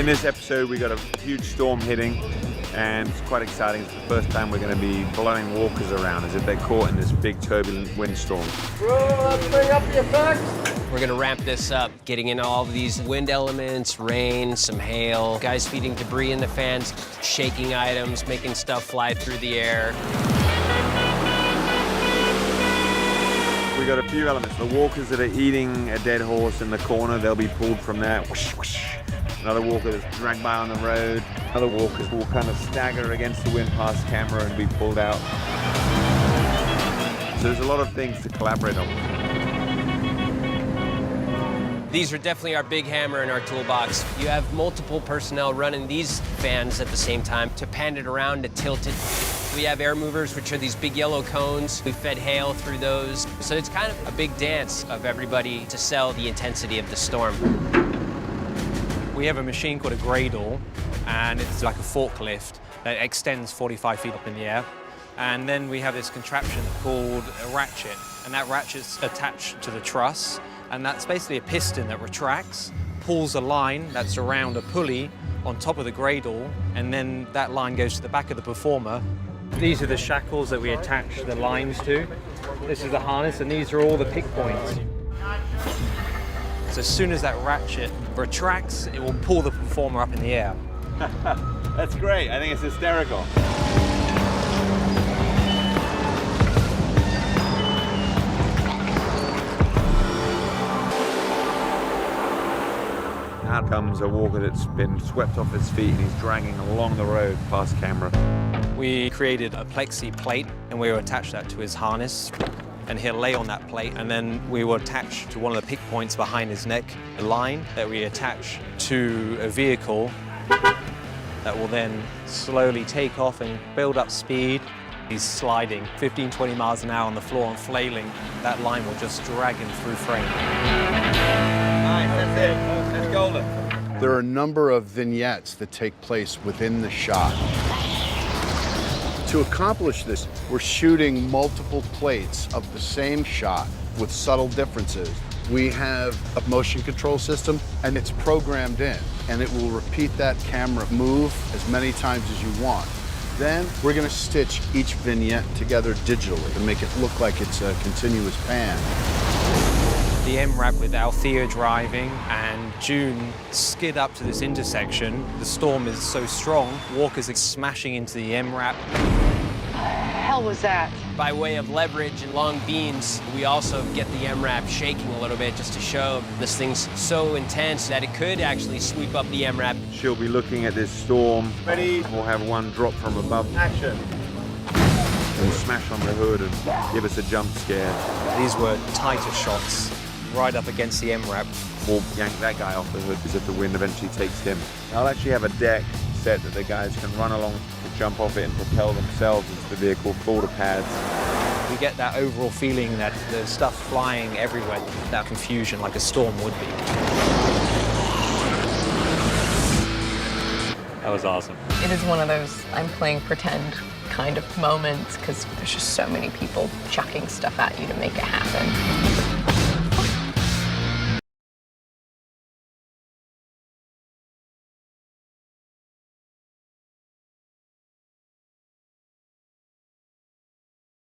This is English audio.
this episode, we got a huge storm hitting, and it's quite exciting. It's the first time we're going to be blowing walkers around as if they're caught in this big turbulent windstorm. Let's bring up the effects. We're gonna ramp this up, getting in all of these wind elements, rain, some hail, guys feeding debris in the fans, shaking items, making stuff fly through the air. We got a few elements. The walkers that are eating a dead horse in the corner, they'll be pulled from there. Whoosh, whoosh. Another walker that's dragged by on the road. Other walkers will kind of stagger against the wind past camera and be pulled out. So there's a lot of things to collaborate on. These are definitely our big hammer in our toolbox. You have multiple personnel running these fans at the same time to pan it around, to tilt it. We have air movers, which are these big yellow cones. We fed hail through those. So it's kind of a big dance of everybody to sell the intensity of the storm. We have a machine called a gradle, and it's like a forklift that extends 45 feet up in the air. And then we have this contraption called a ratchet, and that ratchet's attached to the truss. And that's basically a piston that retracts, pulls a line that's around a pulley on top of the gradle, and then that line goes to the back of the performer. These are the shackles that we attach the lines to. This is the harness, and these are all the pick points. So as soon as that ratchet retracts, it will pull the performer up in the air. That's great. I think it's hysterical. Out comes a walker that's been swept off his feet and he's dragging along the road past camera. We created a plexi plate and we will attach that to his harness, and he'll lay on that plate, and then we will attach to one of the pick points behind his neck a line that we attach to a vehicle that will then slowly take off and build up speed. He's sliding 15, 20 miles an hour on the floor and flailing. That line will just drag him through frame. Nice, that's it. That's golden. There are a number of vignettes that take place within the shot. To accomplish this, we're shooting multiple plates of the same shot with subtle differences. We have a motion control system, and it's programmed in, and it will repeat that camera move as many times as you want. Then we're going to stitch each vignette together digitally to make it look like it's a continuous pan. The MRAP with Alycia driving and June skid up to this intersection. The storm is so strong, walkers are smashing into the MRAP. Hell was that? By way of leverage and long beams, we also get the MRAP shaking a little bit just to show this thing's so intense that it could actually sweep up the MRAP. She'll be looking at this storm. Ready? We'll have one drop from above. Action. And smash on the hood and give us a jump scare. These were tighter shots right up against the MRAP. We'll yank that guy off the hood as if the wind eventually takes him. I'll actually have a deck set that the guys can run along to jump off it and propel themselves into the vehicle, pull the pads. We get that overall feeling that there's stuff flying everywhere, that confusion like a storm would be. That was awesome. It is one of those I'm playing pretend kind of moments because there's just so many people chucking stuff at you to make it happen.